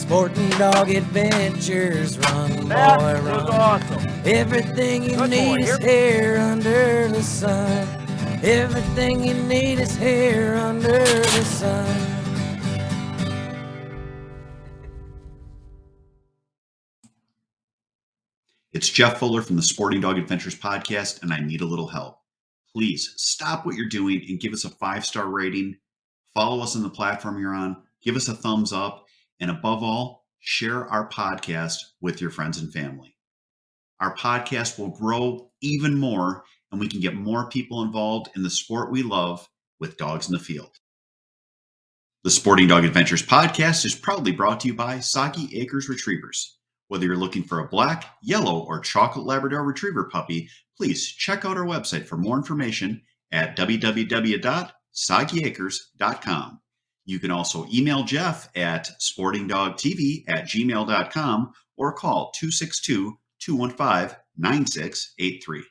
Sporting Dog Adventures, run, boy, That run. was awesome. Everything you Good need boy. is here under the sun. Everything you need is here under the sun. It's Jeff Fuller from the Sporting Dog Adventures podcast, and I need a little help. Please stop what you're doing and give us a 5-star rating. Follow us on the platform you're on. Give us a thumbs up. And above all, share our podcast with your friends and family. Our podcast will grow even more, and we can get more people involved in the sport we love with dogs in the field. The Sporting Dog Adventures podcast is proudly brought to you by Soggy Acres Retrievers. Whether you're looking for a black, yellow, or chocolate Labrador Retriever puppy, please check out our website for more information at www.soggyacres.com. You can also email Jeff at sportingdogtv@gmail.com or call 262-215-9683.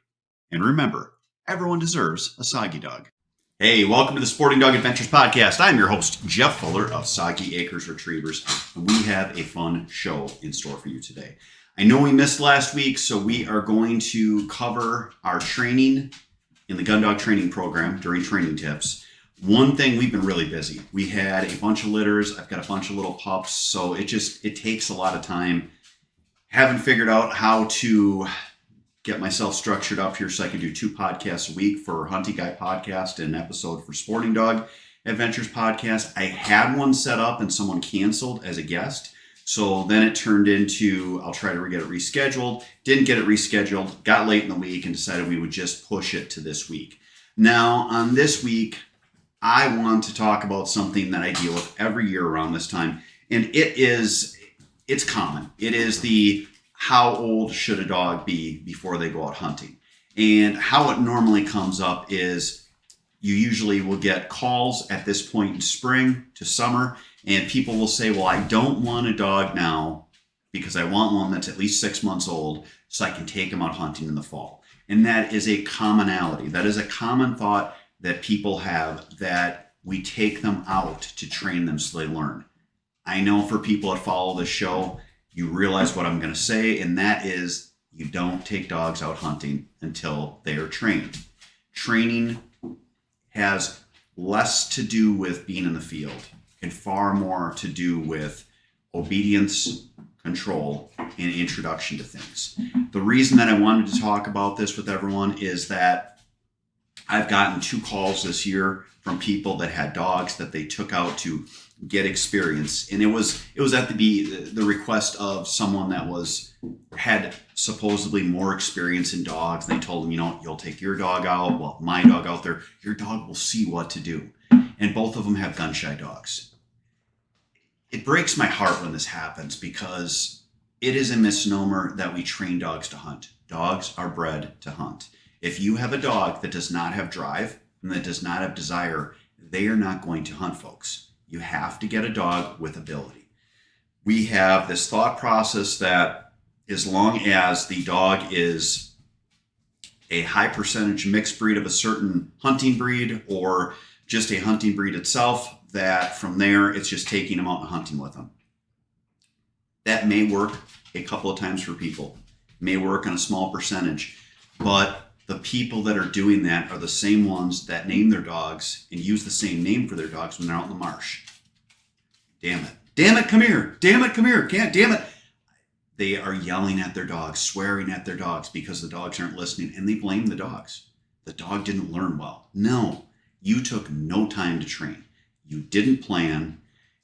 And remember, everyone deserves a Soggy dog. Hey, welcome to the Sporting Dog Adventures podcast. I'm your host, Jeff Fuller of Soggy Acres Retrievers, and we have a fun show in store for you today. I know we missed last week, so we are going to cover our training in the Gundog Training program during training tips. One thing, we've been really busy. We had a bunch of litters. I've got a bunch of little pups, so it takes a lot of time. Haven't figured out how to get myself structured up here so I can do 2 podcasts a week for Hunting Guy podcast and an episode for Sporting Dog Adventures podcast. I had one set up and someone canceled as a guest. So then it turned into, I'll try to get it rescheduled. Didn't get it rescheduled, got late in the week and decided we would just push it to this week. Now on this week, I want to talk about something that I deal with every year around this time. And it's common. It is the how old should a dog be before they go out hunting? And how it normally comes up is you usually will get calls at this point in spring to summer, and people will say, well, I don't want a dog now because I want one that's at least 6 months old so I can take him out hunting in the fall. And that is a commonality. That is a common thought that people have, that we take them out to train them so they learn. I know for people that follow this show, you realize what I'm going to say, and that is you don't take dogs out hunting until they are trained. Training has less to do with being in the field and far more to do with obedience, control, and introduction to things. The reason that I wanted to talk about this with everyone is that I've gotten 2 calls this year from people that had dogs that they took out to get experience, and it was at the request of someone that had supposedly more experience in dogs. They told them, you'll take your dog out, well, my dog out there, your dog will see what to do. And both of them have gun-shy dogs. It breaks my heart when this happens because it is a misnomer that we train dogs to hunt. Dogs are bred to hunt. If you have a dog that does not have drive and that does not have desire, they are not going to hunt, folks. You have to get a dog with ability. We have this thought process that as long as the dog is a high percentage mixed breed of a certain hunting breed or just a hunting breed itself, that from there it's just taking them out and hunting with them. That may work a couple of times for people, may work on a small percentage, but the people that are doing that are the same ones that name their dogs and use the same name for their dogs when they're out in the marsh. Damn it. Damn it, come here. Damn it, come here. Can't, damn it. They are yelling at their dogs, swearing at their dogs because the dogs aren't listening, and they blame the dogs. The dog didn't learn well. No, you took no time to train. You didn't plan.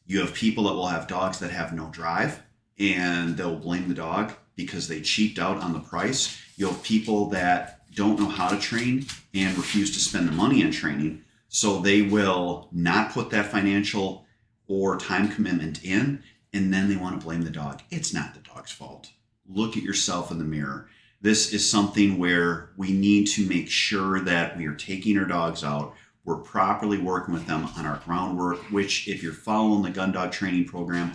You have people that will have dogs that have no drive, and they'll blame the dog because they cheaped out on the price. You have people that don't know how to train and refuse to spend the money on training, so they will not put that financial or time commitment in, and then they want to blame the dog. It's not the dog's fault. Look at yourself in the mirror. This is something where we need to make sure that we are taking our dogs out, we're properly working with them on our groundwork, which if you're following the Gundog Training program,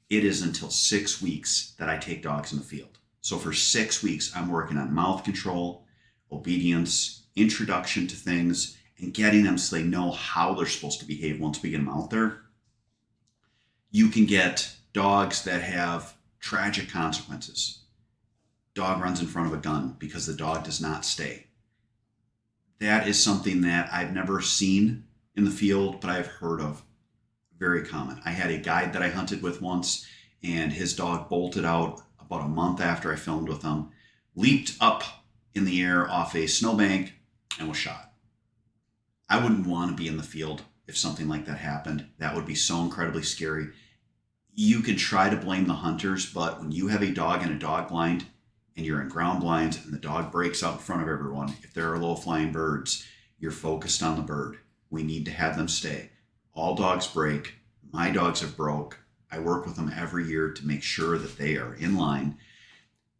it is until 6 weeks that I take dogs in the field. So for 6 weeks, I'm working on mouth control, obedience, introduction to things, and getting them so they know how they're supposed to behave once we get them out there. You can get Dogs that have tragic consequences. Dog runs in front of a gun because the dog does not stay. That is something that I've never seen in the field, but I've heard of. Very common. I had a guide that I hunted with once, and his dog bolted out about a month after I filmed with him, leaped up in the air off a snowbank, and was shot. I wouldn't want to be in the field if something like that happened. That would be so incredibly scary. You can try to blame the hunters, but when you have a dog in a dog blind and you're in ground blinds and the dog breaks out in front of everyone, if there are low flying birds, you're focused on the bird. We need to have them stay. All dogs break. My dogs have broke. I work with them every year to make sure that they are in line.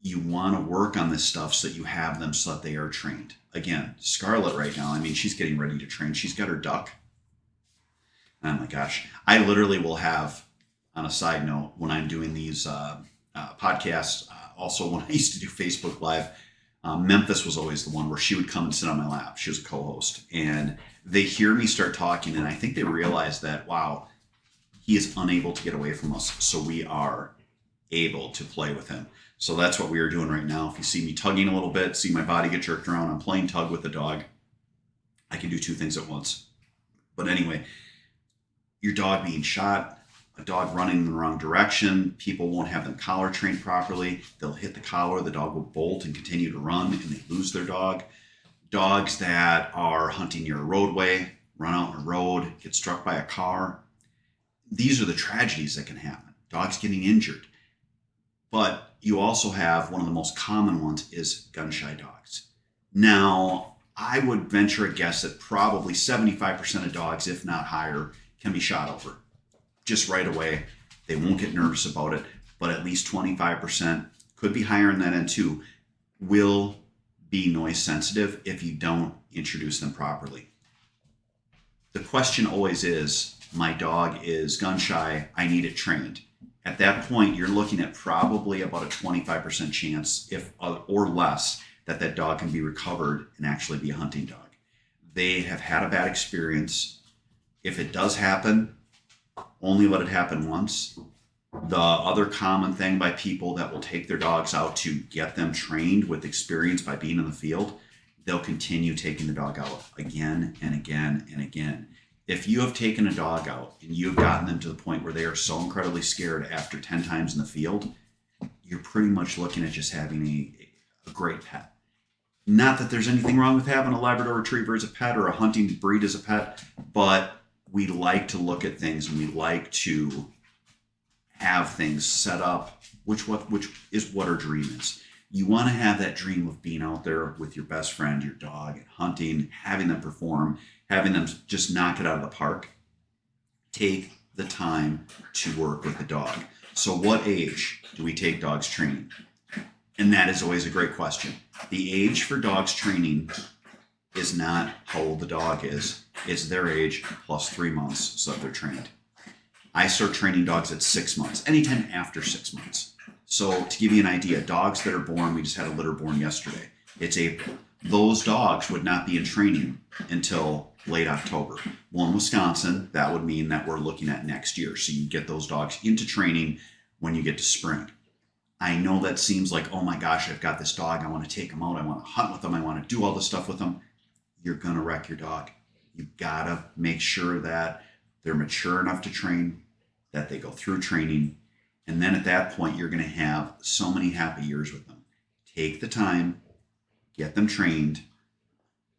You want to work on this stuff so that you have them so that they are trained. Again, Scarlett right now, I mean, she's getting ready to train. She's got her duck. Oh my gosh. I literally will have, on a side note, when I'm doing these podcasts, also when I used to do Facebook Live, Memphis was always the one where she would come and sit on my lap. She was a co-host. And they hear me start talking, and I think they realize that, wow, he is unable to get away from us. So we are able to play with him. So that's what we are doing right now. If you see me tugging a little bit, see my body get jerked around, I'm playing tug with the dog. I can do two things at once. But anyway, your dog being shot, a dog running in the wrong direction, people won't have them collar trained properly. They'll hit the collar, the dog will bolt and continue to run, and they lose their dog. Dogs that are hunting near a roadway, run out on a road, get struck by a car. These are the tragedies that can happen. Dogs getting injured. But you also have one of the most common ones is gun-shy dogs. Now, I would venture a guess that probably 75% of dogs, if not higher, can be shot over. Just right away. They won't get nervous about it, but at least 25%, could be higher in that end too, will be noise sensitive if you don't introduce them properly. The question always is, my dog is gun shy, I need it trained. At that point, you're looking at probably about a 25% chance, if or less, that dog can be recovered and actually be a hunting dog. They have had a bad experience. If it does happen, only let it happen once. The other common thing by people that will take their dogs out to get them trained with experience by being in the field, they'll continue taking the dog out again and again and again. If you have taken a dog out and you've gotten them to the point where they are so incredibly scared after 10 times in the field, you're pretty much looking at just having a great pet. Not that there's anything wrong with having a Labrador Retriever as a pet or a hunting breed as a pet, but we like to look at things and we like to have things set up, which is what our dream is. You want to have that dream of being out there with your best friend, your dog, and hunting, having them perform, having them just knock it out of the park. Take the time to work with the dog. So what age do we take dogs training? And that is always a great question. The age for dogs training is not how old the dog is. It's their age plus 3 months so that they're trained. I start training dogs at 6 months, anytime after 6 months. So to give you an idea, dogs that are born, we just had a litter born yesterday. It's April. Those dogs would not be in training until late October. Well, in Wisconsin, that would mean that we're looking at next year. So you get those dogs into training when you get to spring. I know that seems like, oh my gosh, I've got this dog. I want to take them out. I want to hunt with them. I want to do all this stuff with them. You're going to wreck your dog. You've got to make sure that they're mature enough to train, that they go through training. And then at that point, you're going to have so many happy years with them. Take the time, get them trained.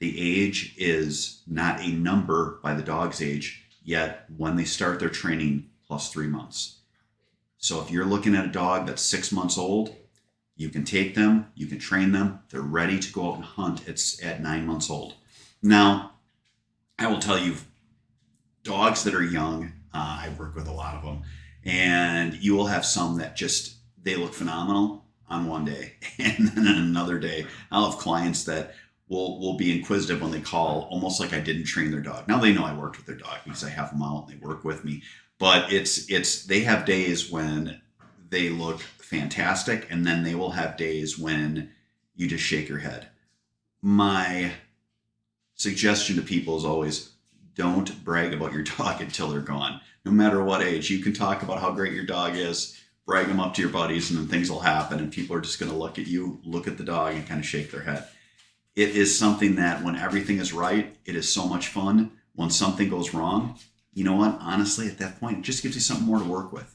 The age is not a number by the dog's age, yet when they start their training, plus 3 months. So if you're looking at a dog that's 6 months old, you can take them, you can train them. They're ready to go out and hunt. It's at 9 months old. Now, I will tell you, dogs that are young, I work with a lot of them, and you will have some that just, they look phenomenal on one day. And then on another day, I'll have clients that will be inquisitive when they call, almost like I didn't train their dog. Now they know I worked with their dog because I have them out and they work with me. But they have days when they look fantastic, and then they will have days when you just shake your head. My suggestion to people is always, don't brag about your dog until they're gone. No matter what age, you can talk about how great your dog is, brag them up to your buddies, and then things will happen, and people are just going to look at you, look at the dog, and kind of shake their head. It is something that when everything is right, it is so much fun. When something goes wrong, you know what? Honestly, at that point, it just gives you something more to work with.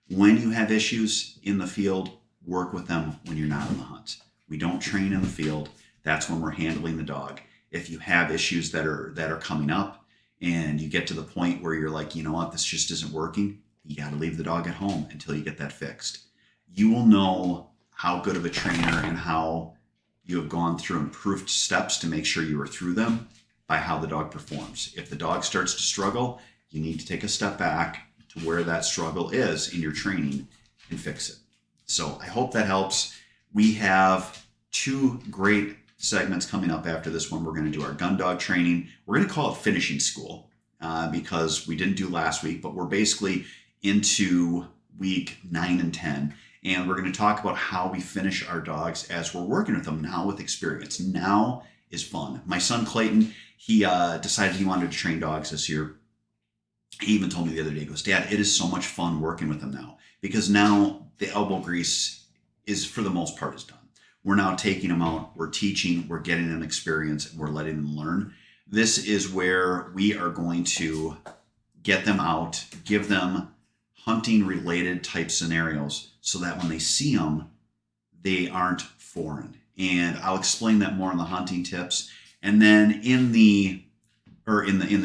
When you have issues in the field, work with them when you're not in the hunt. We don't train in the field. That's when we're handling the dog. If you have issues that are coming up and you get to the point where you're like, you know what, this just isn't working, you got to leave the dog at home until you get that fixed. You will know how good of a trainer and how you have gone through improved steps to make sure you are through them by how the dog performs. If the dog starts to struggle, you need to take a step back to where that struggle is in your training and fix it. So I hope that helps. We have 2 great segments coming up after this one. We're going to do our Gundog Training. We're going to call it Finishing School because we didn't do last week, but we're basically into week 9 and 10. And we're going to talk about how we finish our dogs as we're working with them now with experience. Now is fun. My son Clayton, he decided he wanted to train dogs this year. He even told me the other day, he goes, Dad, it is so much fun working with them now because now the elbow grease is, for the most part, is done. We're now taking them out, we're teaching, we're getting them experience, and we're letting them learn. This is where we are going to get them out, give them hunting-related type scenarios so that when they see them, they aren't foreign. And I'll explain that more in the hunting tips. And then in the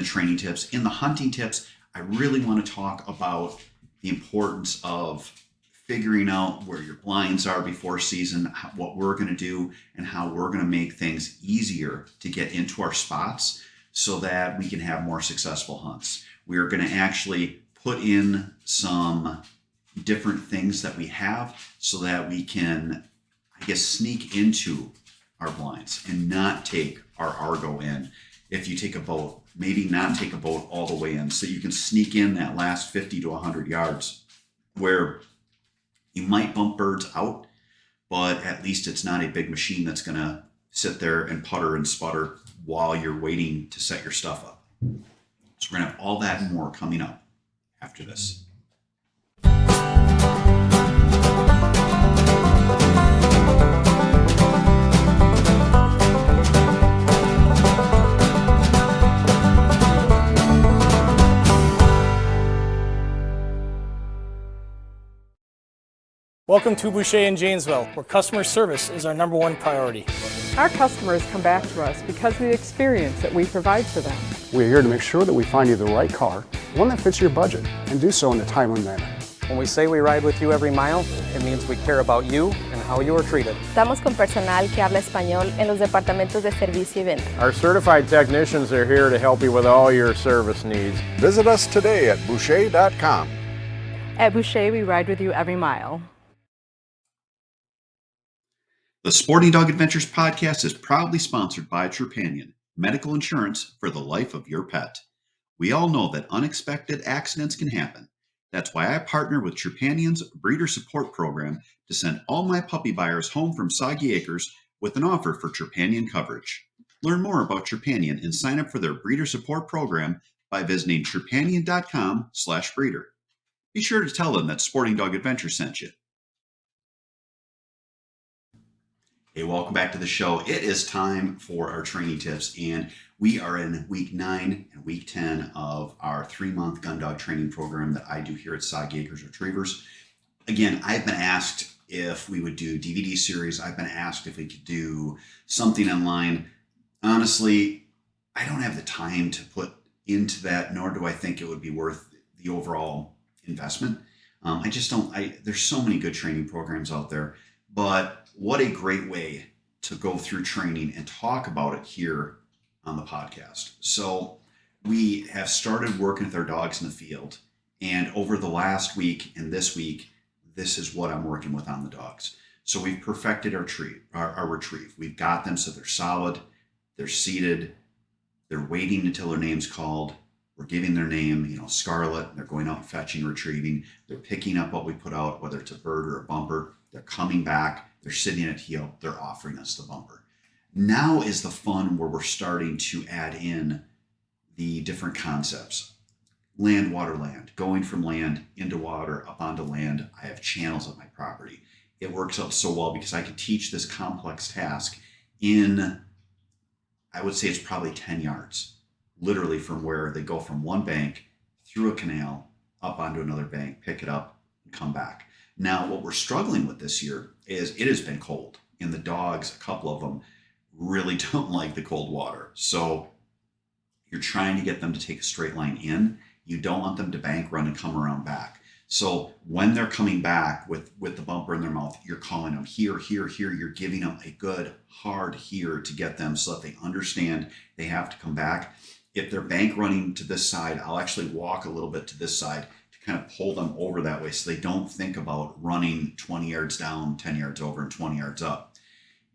training tips, in the hunting tips, I really want to talk about the importance of figuring out where your blinds are before season, what we're going to do, and how we're going to make things easier to get into our spots so that we can have more successful hunts. We are going to actually put in some different things that we have so that we can, I guess, sneak into our blinds and not take our Argo in. If you take a boat, maybe not take a boat all the way in so you can sneak in that last 50 to 100 yards where you might bump birds out, but at least it's not a big machine that's going to sit there and putter and sputter while you're waiting to set your stuff up. So we're going to have all that and more coming up after this. Welcome to Boucher in Janesville, where customer service is our #1 priority. Our customers come back to us because of the experience that we provide for them. We're here to make sure that we find you the right car, one that fits your budget, and do so in a timely manner. When we say we ride with you every mile, it means we care about you and how you are treated. Estamos con personal que habla español en los departamentos de servicio y venta. Our certified technicians are here to help you with all your service needs. Visit us today at Boucher.com. At Boucher, we ride with you every mile. The Sporting Dog Adventures podcast is proudly sponsored by Trupanion, medical insurance for the life of your pet. We all know that unexpected accidents can happen. That's why I partner with Trupanion's breeder support program to send all my puppy buyers home from Soggy Acres with an offer for Trupanion coverage. Learn more about Trupanion and sign up for their breeder support program by visiting Trupanion.com/breeder. Be sure to tell them that Sporting Dog Adventures sent you. Hey, welcome back to the show. It is time for our training tips, and we are in week 9 and week 10 of our 3-month Gundog training program that I do here at Soggy Acres Retrievers. Again, I've been asked if we would do DVD series. I've been asked if we could do something online. Honestly, I don't have the time to put into that, nor do I think it would be worth the overall investment. I just don't. There's so many good training programs out there, but what a great way to go through training and talk about it here on the podcast. So we have started working with our dogs in the field, and over the last week and this week, this is what I'm working with on the dogs. So we've perfected our retrieve. We've got them so they're solid, they're seated, they're waiting until their name's called. We're giving their name, Scarlet. They're going out and fetching, retrieving. They're picking up what we put out, whether it's a bird or a bumper. They're coming back. They're sitting at heel. They're offering us the bumper. Now is the fun where we're starting to add in the different concepts. Land, water, land, going from land into water, up onto land. I have channels on my property. It works out so well because I can teach this complex task in, I would say it's probably 10 yards, literally from where they go from one bank through a canal, up onto another bank, pick it up, and come back. Now, what we're struggling with this year is it has been cold, and the dogs, a couple of them, really don't like the cold water. So you're trying to get them to take a straight line in. You don't want them to bank run and come around back. So when they're coming back with the bumper in their mouth, you're calling them here, here, here. You're giving them a good hard here to get them so that they understand they have to come back. If they're bank running to this side, I'll actually walk a little bit to this side to kind of pull them over that way so they don't think about running 20 yards down, 10 yards over, and 20 yards up.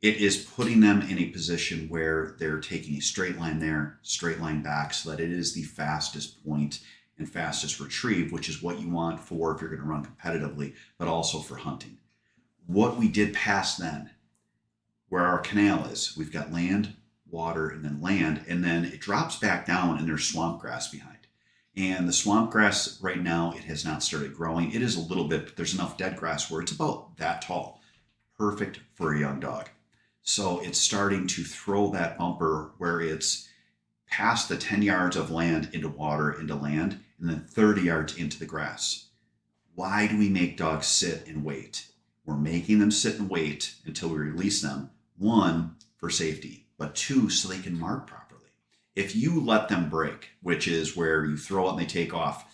It is putting them in a position where they're taking a straight line there, straight line back, so that it is the fastest point and fastest retrieve, which is what you want for if you're going to run competitively, but also for hunting. What we did past then, where our canal is, we've got land, water, and then it drops back down and there's swamp grass behind. And the swamp grass right now, it has not started growing. It is a little bit, but there's enough dead grass where it's about that tall. Perfect for a young dog. So it's starting to throw that bumper where it's past the 10 yards of land into water, into land, and then 30 yards into the grass. Why do we make dogs sit and wait? We're making them sit and wait until we release them. One, for safety, but two, so they can mark properly. If you let them break, which is where you throw it and they take off,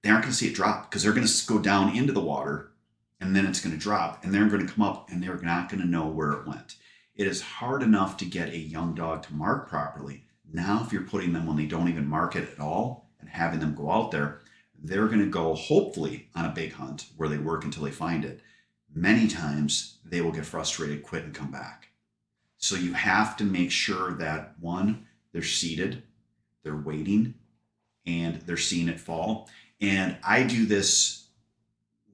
they aren't going to see it drop because they're going to go down into the water and then it's going to drop and they're going to come up and they're not going to know where it went. It is hard enough to get a young dog to mark properly. Now, if you're putting them when they don't even mark it at all and having them go out there, they're going to go hopefully on a big hunt where they work until they find it. Many times they will get frustrated, quit, and come back. So you have to make sure that one, they're seated, they're waiting, and they're seeing it fall. And I do this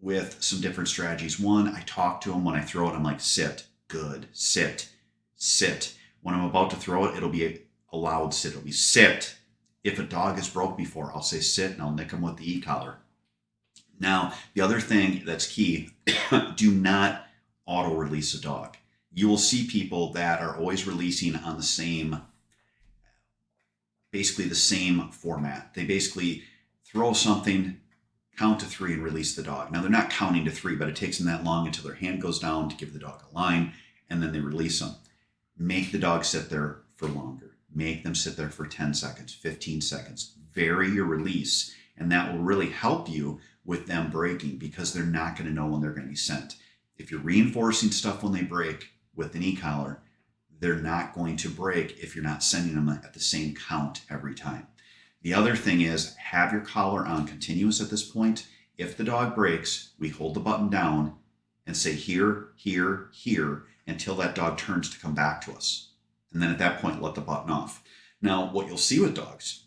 with some different strategies. One, I talk to them when I throw it. I'm like, sit, good, sit, sit. When I'm about to throw it, it'll be a loud sit. It'll be sit. If a dog has broke before, I'll say sit and I'll nick them with the e-collar. Now, the other thing that's key, do not auto-release a dog. You will see people that are always releasing on basically the same format. They basically throw something, count to 3 and release the dog. Now, they're not counting to 3, but it takes them that long until their hand goes down to give the dog a line, and then they release them. Make the dog sit there for longer. Make them sit there for 10 seconds, 15 seconds. Vary your release, and that will really help you with them breaking because they're not going to know when they're going to be sent. If you're reinforcing stuff when they break with an e-collar, they're not going to break if you're not sending them at the same count every time. The other thing is have your collar on continuous at this point. If the dog breaks, we hold the button down and say here, here, here until that dog turns to come back to us. And then at that point, let the button off. Now, what you'll see with dogs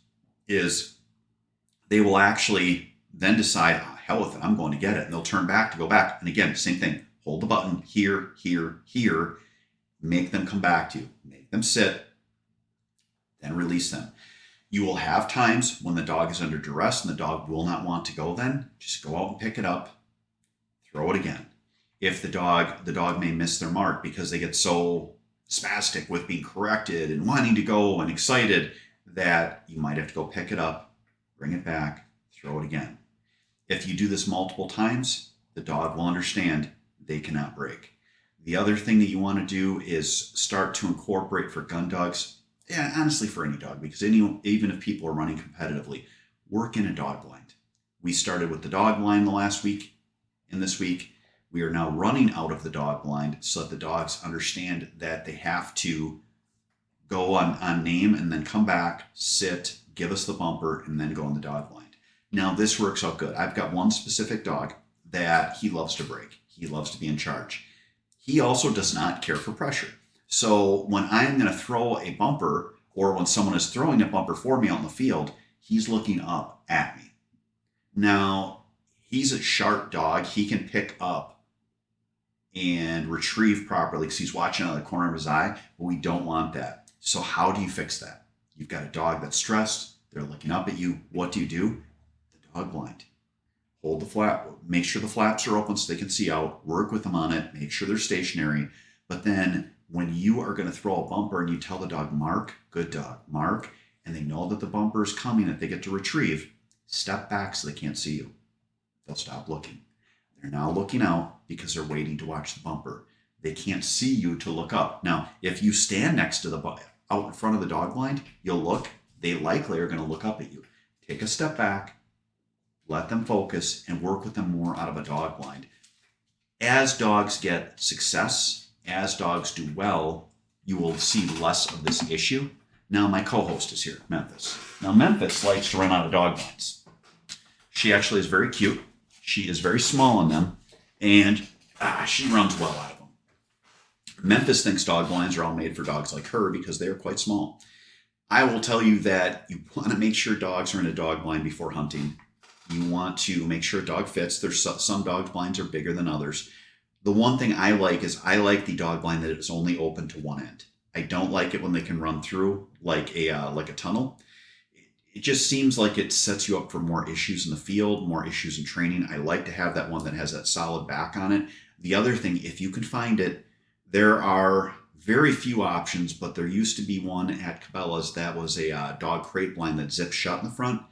is they will actually then decide, oh, hell with it, I'm going to get it. And they'll turn back to go back. And again, same thing. Hold the button here, here, here. Make them come back to you. Make them sit. Then release them. You will have times when the dog is under duress and the dog will not want to go then. Just go out and pick it up. Throw it again. If the dog may miss their mark because they get so spastic with being corrected and wanting to go and excited that you might have to go pick it up, bring it back, throw it again. If you do this multiple times, the dog will understand they cannot break. The other thing that you want to do is start to incorporate for gun dogs, yeah, honestly for any dog, because even if people are running competitively, work in a dog blind. We started with the dog blind the last week, and this week we are now running out of the dog blind so that the dogs understand that they have to go on name and then come back, sit, give us the bumper, and then go in the dog blind. Now this works out good. I've got one specific dog that he loves to break. He loves to be in charge. He also does not care for pressure. So when I'm going to throw a bumper or when someone is throwing a bumper for me out in the field, he's looking up at me. Now, he's a sharp dog. He can pick up and retrieve properly because he's watching out of the corner of his eye, but we don't want that. So how do you fix that? You've got a dog that's stressed, They're looking up at you. What do? The dog blind. Hold the flap. Make sure the flaps are open so they can see out. Work with them on it. Make sure they're stationary. But then when you are going to throw a bumper and you tell the dog, mark, good dog, mark, and they know that the bumper is coming, that they get to retrieve, step back so they can't see you. They'll stop looking. They're now looking out because they're waiting to watch the bumper. They can't see you to look up. Now, if you stand next to out in front of the dog blind, you'll look. They likely are going to look up at you. Take a step back, let them focus, and work with them more out of a dog blind. As dogs get success, as dogs do well, you will see less of this issue. Now, my co-host is here, Memphis. Now, Memphis likes to run out of dog blinds. She actually is very cute. She is very small in them, and she runs well out of them. Memphis thinks dog blinds are all made for dogs like her because they are quite small. I will tell you that you want to make sure dogs are in a dog blind before hunting. You want to make sure a dog fits. There's some dog blinds are bigger than others. The one thing I like is I like the dog blind that is only open to one end. I don't like it when they can run through like a tunnel. It just seems like it sets you up for more issues in the field, more issues in training. I like to have that one that has that solid back on it. The other thing, if you can find it, there are very few options, but there used to be one at Cabela's that was a dog crate blind that zips shut in the front.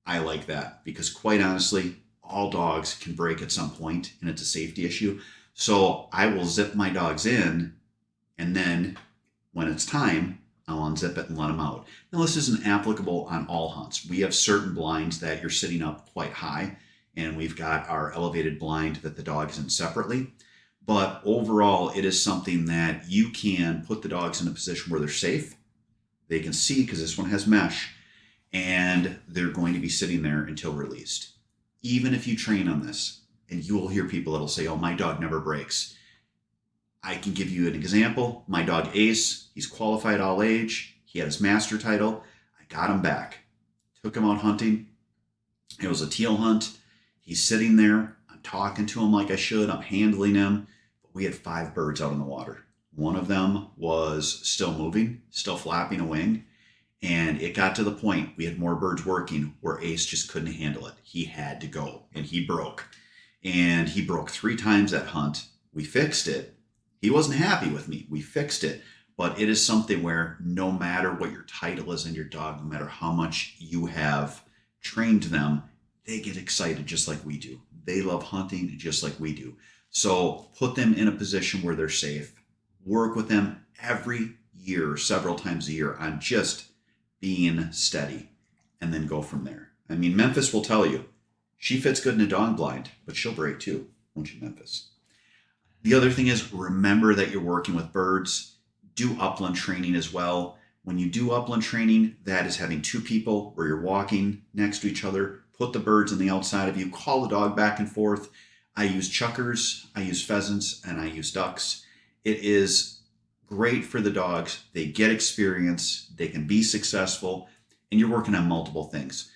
I like that because quite honestly, all dogs can break at some point and it's a safety issue. So I will zip my dogs in, and then when it's time, I'll unzip it and let them out. Now, this isn't applicable on all hunts. We have certain blinds that you're sitting up quite high, and we've got our elevated blind that the dog is in separately. But overall, it is something that you can put the dogs in a position where they're safe. They can see because this one has mesh, and they're going to be sitting there until released. Even if you train on this, and you will hear people that'll say, oh, my dog never breaks. I can give you an example. My dog Ace, he's qualified all age. He had his master title. I got him back. Took him out hunting. It was a teal hunt. He's sitting there. I'm talking to him like I should. I'm handling him. But we had 5 birds out in the water. One of them was still moving, still flapping a wing. And it got to the point we had more birds working where Ace just couldn't handle it. He had to go, and he broke. And he broke 3 times that hunt. We fixed it. He wasn't happy with me. We fixed it. But it is something where no matter what your title is in your dog, no matter how much you have trained them, they get excited just like we do. They love hunting just like we do. So put them in a position where they're safe. Work with them every year, several times a year, on just being steady, and then go from there. I mean, Memphis will tell you, she fits good in a dog blind, but she'll break too, won't you, Memphis? The other thing is, remember that you're working with birds. Do upland training as well. When you do upland training, that is having 2 people where you're walking next to each other. Put the birds on the outside of you. Call the dog back and forth. I use chuckers, I use pheasants, and I use ducks. It is great for the dogs. They get experience. They can be successful. And you're working on multiple things.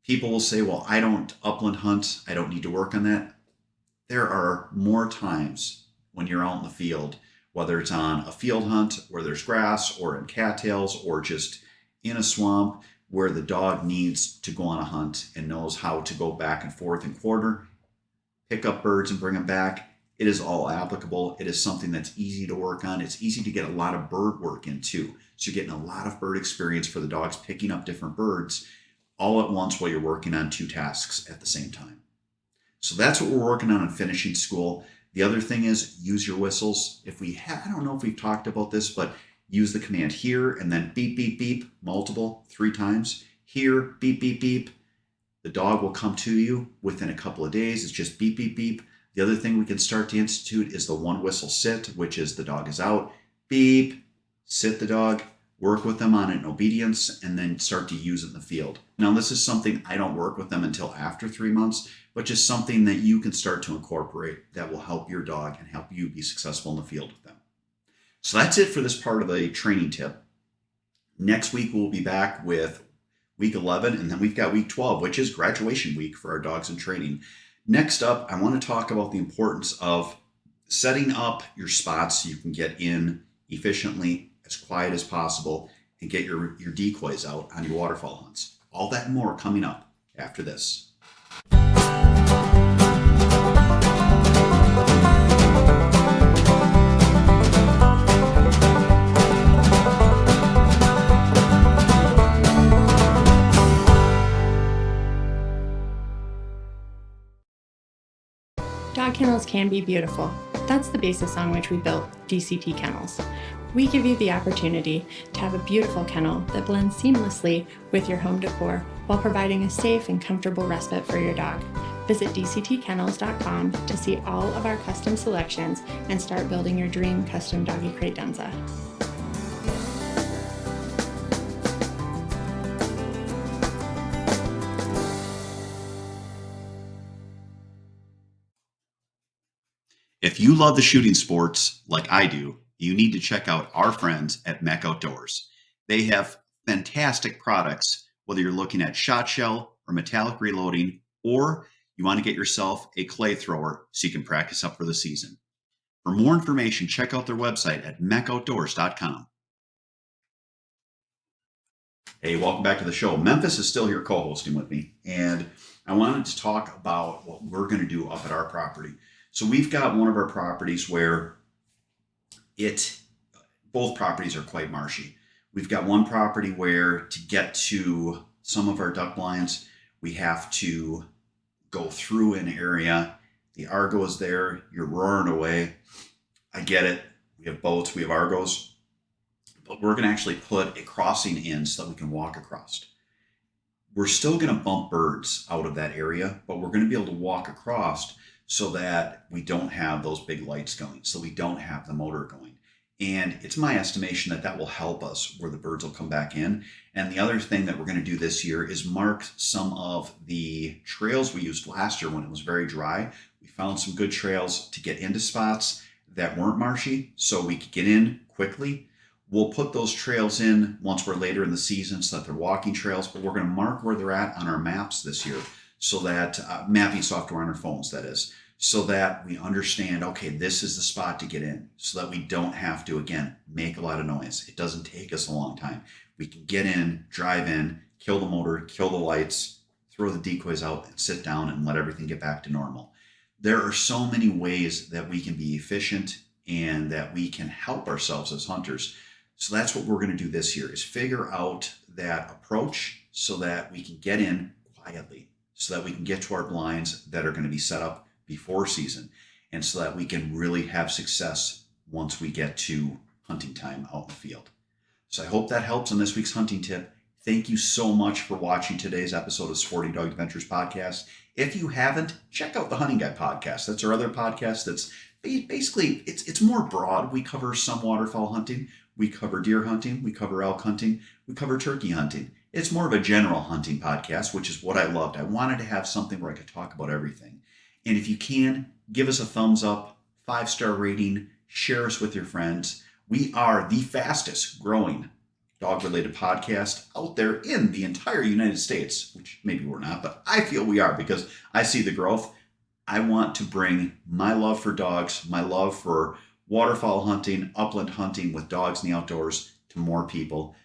People will say, well, I don't upland hunt. I don't need to work on that. There are more times when you're out in the field, whether it's on a field hunt where there's grass or in cattails or just in a swamp where the dog needs to go on a hunt and knows how to go back and forth and quarter, pick up birds and bring them back. It is all applicable. It is something that's easy to work on. It's easy to get a lot of bird work in too. So you're getting a lot of bird experience for the dogs, picking up different birds all at once while you're working on 2 tasks at the same time. So that's what we're working on in finishing school. The other thing is use your whistles. I don't know if we've talked about this, but use the command here and then beep, beep, beep, multiple, 3 times. Here, beep, beep, beep. The dog will come to you within a couple of days. It's just beep, beep, beep. The other thing we can start to institute is the 1 whistle sit, which is the dog is out. Beep, sit the dog, work with them on it in obedience, and then start to use it in the field. Now, this is something I don't work with them until after 3 months, but just something that you can start to incorporate that will help your dog and help you be successful in the field with them. So that's it for this part of the training tip. Next week, we'll be back with week 11, and then we've got week 12, which is graduation week for our dogs in training. Next up, I want to talk about the importance of setting up your spots so you can get in efficiently, as quiet as possible, and get your decoys out on your waterfowl hunts. All that and more coming up after this. Dog kennels can be beautiful. That's the basis on which we built DCT Kennels. We give you the opportunity to have a beautiful kennel that blends seamlessly with your home decor while providing a safe and comfortable respite for your dog. Visit dctkennels.com to see all of our custom selections and start building your dream custom doggy credenza. If you love the shooting sports like I do, you need to check out our friends at Mech Outdoors. They have fantastic products, whether you're looking at shot shell or metallic reloading, or you want to get yourself a clay thrower so you can practice up for the season. For more information, check out their website at mechoutdoors.com. Hey, welcome back to the show. Memphis is still here co-hosting with me, and I wanted to talk about what we're going to do up at our property. So we've got one of our properties where both properties are quite marshy. We've got one property where to get to some of our duck blinds, we have to go through an area. The Argo is there. You're roaring away. I get it. We have boats. We have Argos. But we're going to actually put a crossing in so that we can walk across. We're still going to bump birds out of that area, but we're going to be able to walk across so that we don't have those big lights going, so we don't have the motor going. And it's my estimation that will help us where the birds will come back in. And the other thing that we're going to do this year is mark some of the trails we used last year when it was very dry. We found some good trails to get into spots that weren't marshy so we could get in quickly. We'll put those trails in once we're later in the season so that they're walking trails, but we're going to mark where they're at on our maps this year so that, mapping software on our phones, that is, so that we understand, okay, this is the spot to get in, so that we don't have to, again, make a lot of noise. It doesn't take us a long time. We can get in, drive in, kill the motor, kill the lights, throw the decoys out, and sit down and let everything get back to normal. There are so many ways that we can be efficient and that we can help ourselves as hunters. So that's what we're going to do this year, is figure out that approach so that we can get in quietly, so that we can get to our blinds that are going to be set up before season, and so that we can really have success once we get to hunting time out in the field. So I hope that helps on this week's hunting tip. Thank you so much for watching today's episode of Sporting Dog Adventures Podcast. If you haven't, check out the Hunting Guy Podcast. That's our other podcast that's basically, it's more broad. We cover some waterfowl hunting. We cover deer hunting. We cover elk hunting. We cover turkey hunting. It's more of a general hunting podcast, which is what I loved. I wanted to have something where I could talk about everything. And if you can, give us a thumbs up, 5-star rating, share us with your friends. We are the fastest growing dog-related podcast out there in the entire United States, which maybe we're not, but I feel we are because I see the growth. I want to bring my love for dogs, my love for waterfowl hunting, upland hunting with dogs in the outdoors to more people.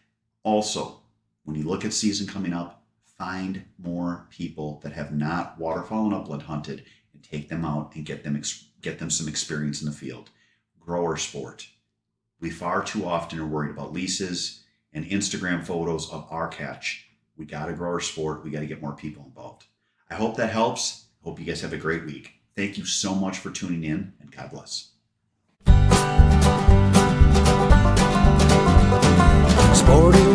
Also, when you look at season coming up, find more people that have not waterfowl and upland hunted and take them out and get them some experience in the field. Grow our sport. We far too often are worried about leases and Instagram photos of our catch. We got to grow our sport. We got to get more people involved. I hope that helps. Hope you guys have a great week. Thank you so much for tuning in, and God bless. Sporting